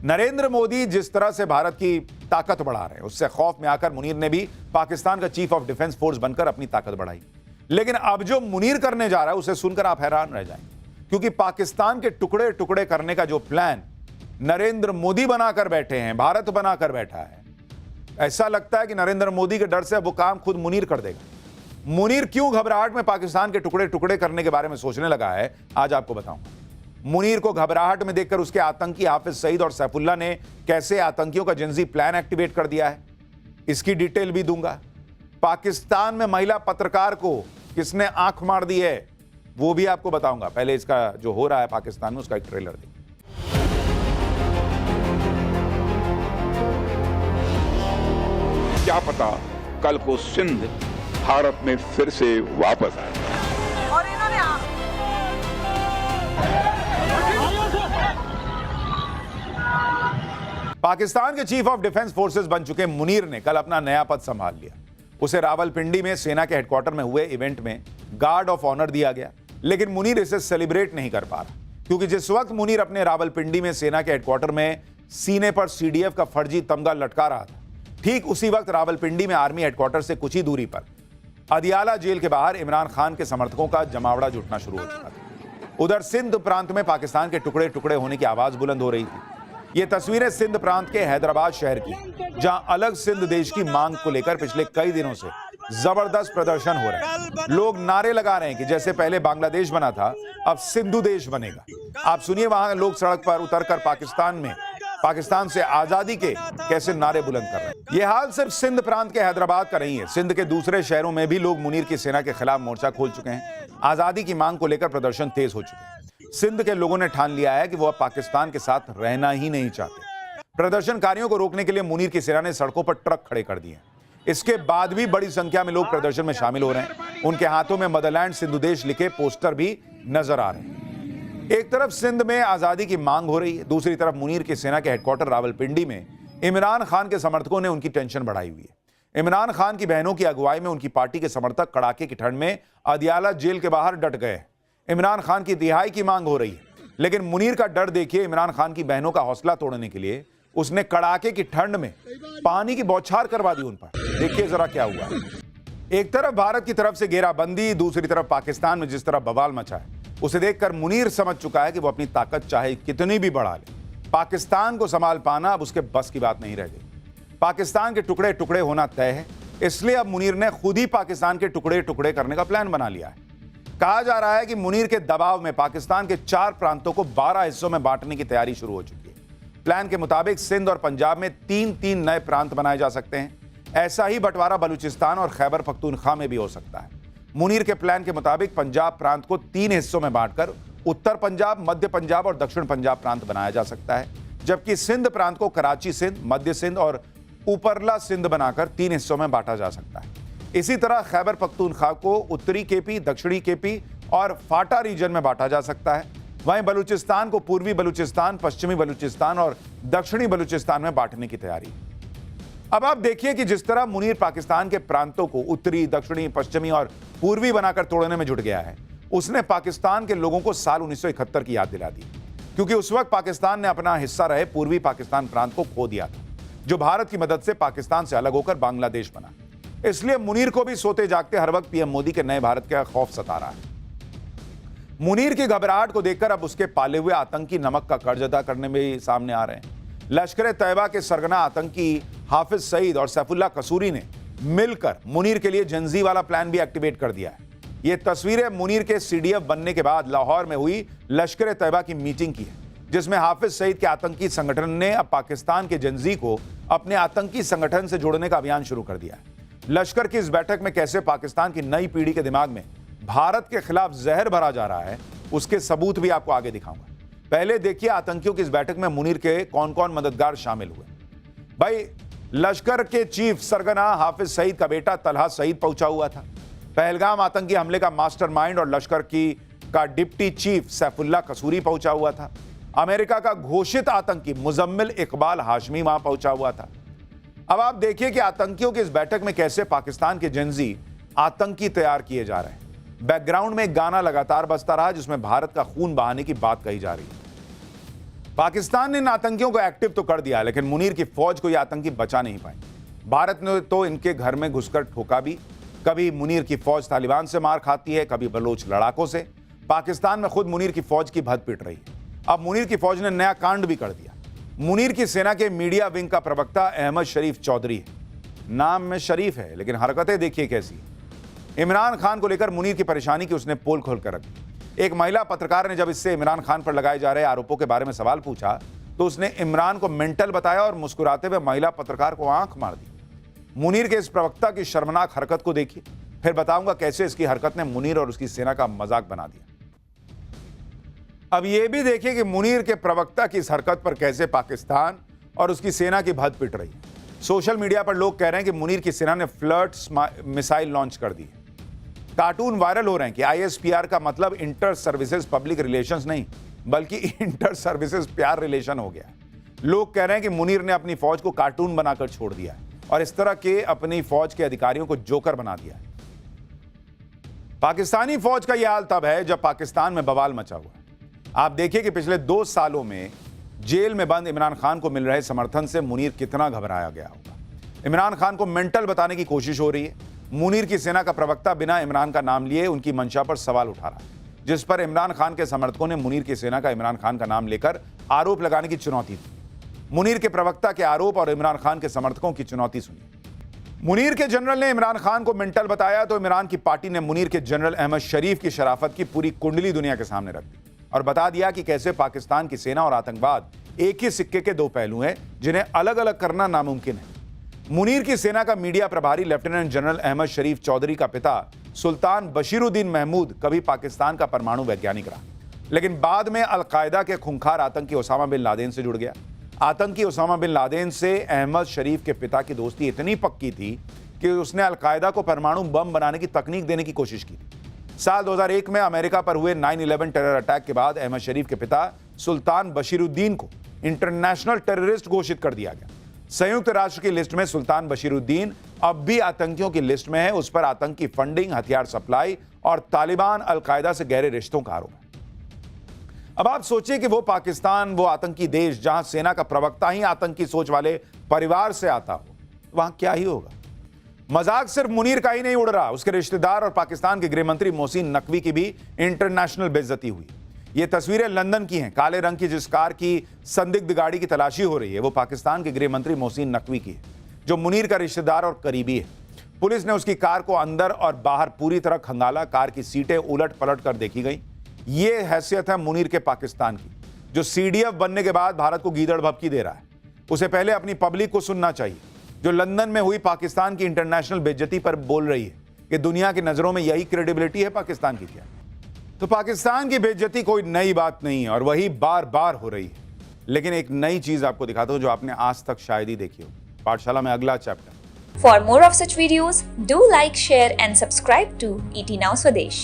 नरेंद्र मोदी जिस तरह से भारत की ताकत बढ़ा रहे हैं, उससे खौफ में आकर मुनीर ने भी पाकिस्तान का चीफ ऑफ डिफेंस फोर्स बनकर अपनी ताकत बढ़ाई। लेकिन अब जो मुनीर करने जा रहा है उसे सुनकर आप हैरान रह जाएंगे, क्योंकि पाकिस्तान के टुकड़े टुकड़े करने का जो प्लान नरेंद्र मोदी बनाकर बैठे हैं, भारत बनाकर बैठा है, ऐसा लगता है कि नरेंद्र मोदी के डर से वो काम खुद मुनीर कर देगा। मुनीर क्यों घबराहट में पाकिस्तान के टुकड़े टुकड़े करने के बारे में सोचने लगा है, आज आपको बताऊंगा। मुनीर को घबराहट में देखकर उसके आतंकी हाफिज सईद और सैफुल्लाह ने कैसे आतंकियों का जिन्सी प्लान एक्टिवेट कर दिया है, इसकी डिटेल भी दूंगा। पाकिस्तान में महिला पत्रकार को किसने आंख मार दी है, वो भी आपको बताऊंगा। पहले इसका जो हो रहा है पाकिस्तान में, उसका एक ट्रेलर देखिए। क्या पता कल को सिंध भारत में फिर से वापस आए। और इन्होंने पाकिस्तान के चीफ ऑफ डिफेंस फोर्सेस बन चुके मुनीर ने कल अपना नया पद संभाल लिया। उसे रावलपिंडी में सेना के हेडक्वार्टर में हुए इवेंट में गार्ड ऑफ ऑनर दिया गया, लेकिन मुनीर इसे सेलिब्रेट नहीं कर पा रहा, क्योंकि जिस वक्त मुनीर अपने रावलपिंडी में सेना के हेडक्वार्टर में सीने पर सीडीएफ का फर्जी तमगा लटका रहा था, ठीक उसी वक्त रावलपिंडी में आर्मी हेडक्वार्टर से कुछ ही दूरी पर अदियाला जेल के बाहर इमरान खान के समर्थकों का जमावड़ा जुटना शुरू हो चुका था। उधर सिंध प्रांत में पाकिस्तान के टुकड़े टुकड़े होने की आवाज बुलंद हो रही थी। ये तस्वीरें सिंध प्रांत के हैदराबाद शहर की, जहां अलग सिंध देश की मांग को लेकर पिछले कई दिनों से जबरदस्त प्रदर्शन हो रहे हैं। लोग नारे लगा रहे हैं कि जैसे पहले बांग्लादेश बना था, अब सिंधु देश बनेगा। आप सुनिए वहां लोग सड़क पर उतरकर पाकिस्तान से आजादी के कैसे नारे बुलंद कर रहे हैं। यह हाल सिर्फ सिंध प्रांत के हैदराबाद का नहीं है, सिंध के दूसरे शहरों में भी लोग मुनीर की सेना के खिलाफ मोर्चा खोल चुके हैं। आजादी की मांग को लेकर प्रदर्शन तेज हो चुके हैं। सिंध के लोगों ने ठान लिया है कि वो अब पाकिस्तान के साथ रहना ही नहीं चाहते। प्रदर्शनकारियों को रोकने के लिए मुनीर की सेना ने सड़कों पर ट्रक खड़े कर दिए। इसके बाद भी बड़ी संख्या में लोग प्रदर्शन में शामिल हो रहे हैं। उनके हाथों में मदरलैंड सिंधु देश लिखे पोस्टर भी नजर आ रहे हैं। एक तरफ सिंध में आजादी की मांग हो रही है, दूसरी तरफ मुनीर की सेना के हेडक्वार्टर रावलपिंडी में इमरान खान के समर्थकों ने उनकी टेंशन बढ़ाई हुई है। इमरान खान की बहनों की अगुवाई में उनकी पार्टी के समर्थक कड़ाके की ठंड में अदियाला जेल के बाहर डट गए। इमरान खान की रिहाई की मांग हो रही है, लेकिन मुनीर का डर देखिए। इमरान खान की बहनों का हौसला तोड़ने के लिए उसने कड़ाके की ठंड में पानी की बौछार करवा दी उन पर। देखिए जरा क्या हुआ। एक तरफ भारत की तरफ से घेराबंदी, दूसरी तरफ पाकिस्तान में जिस तरह बवाल मचा है, उसे देखकर मुनीर समझ चुका है कि वो अपनी ताकत चाहे कितनी भी बढ़ा ले, पाकिस्तान को संभाल पाना अब उसके बस की बात नहीं रह गई। पाकिस्तान के टुकड़े टुकड़े होना तय है, इसलिए अब मुनीर ने खुद ही पाकिस्तान के टुकड़े टुकड़े करने का प्लान बना लिया है। कहा जा रहा है कि मुनीर के दबाव में पाकिस्तान के 4 प्रांतों को 12 हिस्सों में बांटने की तैयारी शुरू हो चुकी है। प्लान के मुताबिक सिंध और पंजाब में 3-3 नए प्रांत बनाए जा सकते हैं। ऐसा ही बंटवारा बलूचिस्तान और खैबर पख्तूनख्वा में भी हो सकता है। मुनीर के प्लान के मुताबिक पंजाब प्रांत को 3 हिस्सों में बांटकर उत्तर पंजाब, मध्य पंजाब और दक्षिण पंजाब प्रांत बनाया जा सकता है, जबकि सिंध प्रांत को कराची सिंध, मध्य सिंध और ऊपरला सिंध बनाकर 3 हिस्सों में बांटा जा सकता है। इसी तरह खैबर पख्तूनख्वा को उत्तरी केपी, दक्षिणी केपी और फाटा रीजन में बांटा जा सकता है। वहीं बलूचिस्तान को पूर्वी बलूचिस्तान, पश्चिमी बलूचिस्तान और दक्षिणी बलूचिस्तान में बांटने की तैयारी। अब आप देखिए कि जिस तरह मुनीर पाकिस्तान के प्रांतों को उत्तरी, दक्षिणी, पश्चिमी और पूर्वी बनाकर तोड़ने में जुट गया है, उसने पाकिस्तान के लोगों को साल 1971 की याद दिला दी, क्योंकि उस वक्त पाकिस्तान ने अपना हिस्सा रहे पूर्वी पाकिस्तान प्रांत को खो दिया था, जो भारत की मदद से पाकिस्तान से अलग होकर बांग्लादेश बना। इसलिए मुनीर को भी सोते जागते हर वक्त पीएम मोदी के नए भारत का खौफ सता रहा है। मुनीर की घबराहट को देखकर अब उसके पाले हुए आतंकी नमक का कर्ज अदा करने में भी सामने आ रहे हैं। लश्कर तैयबा के सरगना आतंकी हाफिज सईद और सैफुल्लाह कसूरी ने मिलकर मुनीर के लिए जंजी वाला प्लान भी एक्टिवेट कर दिया है। ये तस्वीरें मुनीर के सीडीएफ बनने के बाद लाहौर में हुई लश्कर तैयबा की मीटिंग की है, जिसमें हाफिज सईद के आतंकी संगठन ने अब पाकिस्तान के जंजी को अपने आतंकी संगठन से जोड़ने का अभियान शुरू कर दिया है। लश्कर की इस बैठक में कैसे पाकिस्तान की नई पीढ़ी के दिमाग में भारत के खिलाफ जहर भरा जा रहा है, उसके सबूत भी आपको आगे दिखाऊंगा। पहले देखिए आतंकियों की इस बैठक में मुनीर के कौन कौन मददगार शामिल हुए। भाई, लश्कर के चीफ सरगना हाफिज सईद का बेटा तलहा सईद पहुंचा हुआ था। पहलगाम आतंकी हमले का मास्टरमाइंड और लश्कर का डिप्टी चीफ सैफुल्लाह कसूरी पहुंचा हुआ था। अमेरिका का घोषित आतंकी मुजम्मिल इकबाल हाशमी वहां पहुंचा हुआ था। अब आप देखिए कि आतंकियों की इस बैठक में कैसे पाकिस्तान के जंजी आतंकी तैयार किए जा रहे हैं। बैकग्राउंड में एक गाना लगातार बजता रहा जिसमें भारत का खून बहाने की बात कही जा रही है। पाकिस्तान ने इन आतंकियों को एक्टिव तो कर दिया, लेकिन मुनीर की फौज को ये आतंकी बचा नहीं पाए। भारत ने तो इनके घर में घुसकर ठोका भी। कभी मुनीर की फौज तालिबान से मार खाती है, कभी बलोच लड़ाकों से। पाकिस्तान में खुद मुनीर की फौज की भद पिट रही है। अब मुनीर की फौज ने नया कांड भी कर दिया। मुनीर की सेना के मीडिया विंग का प्रवक्ता अहमद शरीफ चौधरी है। नाम में शरीफ है, लेकिन हरकतें देखिए कैसी। इमरान खान को लेकर मुनीर की परेशानी की उसने पोल खोल कर रख दी। एक महिला पत्रकार ने जब इससे इमरान खान पर लगाए जा रहे आरोपों के बारे में सवाल पूछा तो उसने इमरान को मेंटल बताया और मुस्कुराते हुए महिला पत्रकार को आंख मार दी। मुनीर के इस प्रवक्ता की शर्मनाक हरकत को देखिए, फिर बताऊंगा कैसे इसकी हरकत ने मुनीर और उसकी सेना का मजाक बना दिया। अब यह भी देखिए कि मुनीर के प्रवक्ता की इस हरकत पर कैसे पाकिस्तान और उसकी सेना की भद पिट रही है। सोशल मीडिया पर लोग कह रहे हैं कि मुनीर की सेना ने फ्लर्ट मिसाइल लॉन्च कर दी है। कार्टून वायरल हो रहे हैं कि ISPR का मतलब इंटर सर्विसेज पब्लिक रिलेशंस नहीं, बल्कि इंटर सर्विसेज प्यार रिलेशन हो गया है। लोग कह रहे हैं कि मुनीर ने अपनी फौज को कार्टून बनाकर छोड़ दिया है और इस तरह के अपनी फौज के अधिकारियों को जोकर बना दिया है। पाकिस्तानी फौज का यह हाल तब है जब पाकिस्तान में बवाल मचा हुआ है। आप देखिए कि पिछले 2 सालों में जेल में बंद इमरान खान को मिल रहे समर्थन से मुनीर कितना घबराया गया होगा। इमरान खान को मेंटल बताने की कोशिश हो रही है। मुनीर की सेना का प्रवक्ता बिना इमरान का नाम लिए उनकी मंशा पर सवाल उठा रहा है, जिस पर इमरान खान के समर्थकों ने मुनीर की सेना का इमरान खान का नाम लेकर आरोप लगाने की चुनौती दी। मुनीर के प्रवक्ता के आरोप और इमरान खान के समर्थकों की चुनौती सुनी। मुनीर के जनरल ने इमरान खान को मेंटल बताया तो इमरान की पार्टी ने मुनीर के जनरल अहमद शरीफ की शराफत की पूरी कुंडली दुनिया के सामने रख दी और बता दिया कि कैसे पाकिस्तान की सेना और आतंकवाद एक ही सिक्के के 2 पहलू हैं, जिन्हें अलग अलग करना नामुमकिन है। मुनीर की सेना का मीडिया प्रभारी लेफ्टिनेंट जनरल अहमद शरीफ चौधरी का पिता सुल्तान बशीरुद्दीन महमूद कभी पाकिस्तान का परमाणु वैज्ञानिक रहा, लेकिन बाद में अलकायदा के खूंखार आतंकी ओसामा बिन लादेन से जुड़ गया। आतंकी ओसामा बिन लादेन से अहमद शरीफ के पिता की दोस्ती इतनी पक्की थी कि उसने अलकायदा को परमाणु बम बनाने की तकनीक देने की कोशिश की। साल 2001 में अमेरिका पर हुए 9/11 टेरर अटैक के बाद अहमद शरीफ के पिता सुल्तान बशीरुद्दीन को इंटरनेशनल टेररिस्ट घोषित कर दिया गया। संयुक्त राष्ट्र की लिस्ट में सुल्तान बशीरुद्दीन अब भी आतंकियों की लिस्ट में है। उस पर आतंकी फंडिंग, हथियार सप्लाई और तालिबान अलकायदा से गहरे रिश्तों का आरोप है। अब आप सोचिए कि वो पाकिस्तान, वो आतंकी देश जहां सेना का प्रवक्ता ही आतंकी सोच वाले परिवार से आता हो, वहां क्या ही होगा। मजाक सिर्फ मुनीर का ही नहीं उड़ रहा, उसके रिश्तेदार और पाकिस्तान के गृह मंत्री मोहसिन नकवी की भी इंटरनेशनल बेइज्जती हुई। ये तस्वीरें लंदन की हैं। काले रंग की जिस कार की संदिग्ध गाड़ी की तलाशी हो रही है वो पाकिस्तान के गृह मंत्री मोहसिन नकवी की है, जो मुनीर का रिश्तेदार और करीबी है। पुलिस ने उसकी कार को अंदर और बाहर पूरी तरह खंगाला। कार की सीटें उलट पलट कर देखी गई। ये हैसियत है मुनीर के पाकिस्तान की, जो CDF बनने के बाद भारत को गीदड़ भभकी दे रहा है। उसे पहले अपनी पब्लिक को सुनना चाहिए, जो लंदन में हुई पाकिस्तान की इंटरनेशनल बेइज्जती पर बोल रही है कि दुनिया की नजरों में यही क्रेडिबिलिटी है पाकिस्तान की। क्या तो पाकिस्तान की बेइज्जती कोई नई बात नहीं है और वही बार बार हो रही है। लेकिन एक नई चीज आपको दिखाता हूं जो आपने आज तक शायद ही देखी हो। पाठशाला में अगला chapter. For more of such videos, do like, share and subscribe to ET Now Swadesh.